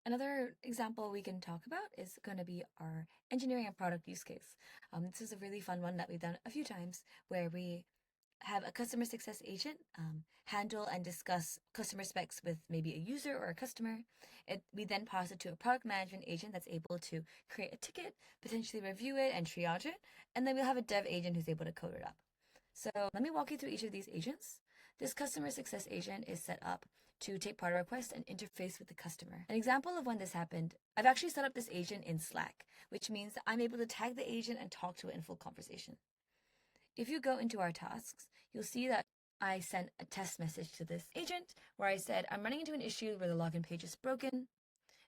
Another example we can talk about is going to be our engineering and product use case. This is a really fun one that we've done a few times where we have a customer success agent handle and discuss customer specs with maybe a user or a customer. We then pass it to a product management agent that's able to create a ticket, potentially review it and triage it, and then we'll have a dev agent who's able to code it up. So let me walk you through each of these agents. This customer success agent is set up to take part of requests and interface with the customer. An example of when this happened, I've actually set up this agent in Slack, which means that I'm able to tag the agent and talk to it in full conversation. If you go into our tasks, you'll see that I sent a test message to this agent where I said, I'm running into an issue where the login page is broken.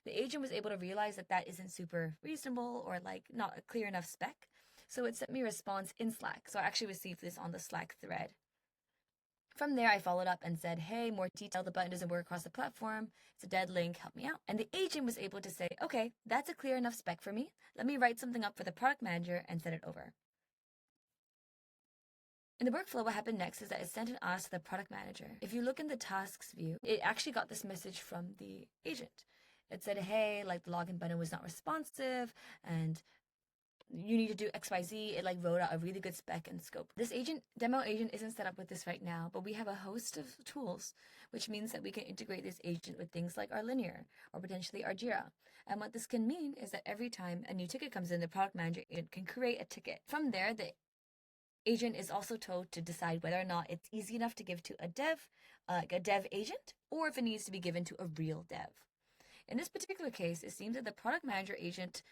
The agent was able to realize that that isn't super reasonable or like not a clear enough spec. So it sent me a response in Slack. So I actually received this on the Slack thread. From there, I followed up and said, hey, more detail, the button doesn't work across the platform. It's a dead link, help me out. And the agent was able to say, okay, that's a clear enough spec for me. Let me write something up for the product manager and send it over. In the workflow, what happened next is that it sent an ask to the product manager. If you look in the tasks view, it actually got this message from the agent. It said, hey, like the login button was not responsive and you need to do XYZ. It like wrote out a really good spec and scope. This demo agent isn't set up with this right now, but we have a host of tools, which means that we can integrate this agent with things like our Linear or potentially our Jira. And what this can mean is that every time a new ticket comes in, the product manager agent can create a ticket. From there, the agent is also told to decide whether or not it's easy enough to give to a dev, like a dev agent, or if it needs to be given to a real dev. In this particular case, it seems that the product manager agent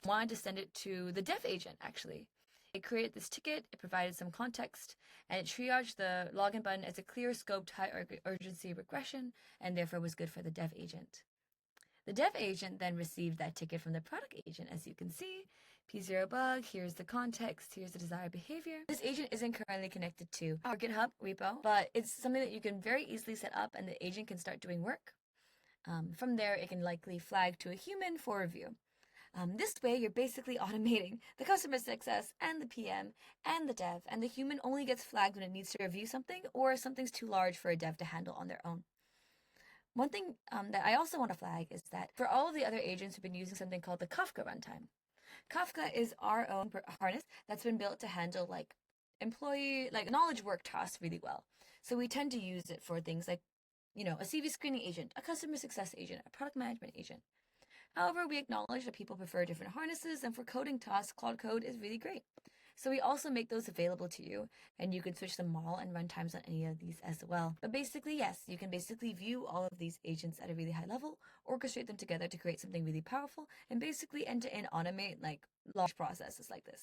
wanted to send it to the dev agent, actually. It created this ticket, it provided some context, and it triaged the login button as a clear scoped high urgency regression, and therefore was good for the dev agent. The dev agent then received that ticket from the product agent, as you can see. P0 bug, here's the context, here's the desired behavior. This agent isn't currently connected to our GitHub repo, but it's something that you can very easily set up and the agent can start doing work. From there, it can likely flag to a human for review. This way, you're basically automating the customer success and the PM and the dev, and the human only gets flagged when it needs to review something or something's too large for a dev to handle on their own. One thing that I also want to flag is that for all of the other agents, we've been using something called the Kafka runtime. Kafka is our own harness that's been built to handle like knowledge work tasks really well. So we tend to use it for things like, a CV screening agent, a customer success agent, a product management agent. However, we acknowledge that people prefer different harnesses, and for coding tasks, Cloud Code is really great. So we also make those available to you, and you can switch the model and runtimes on any of these as well. But basically, yes, you can basically view all of these agents at a really high level, orchestrate them together to create something really powerful, and basically end-to-end automate like large processes like this.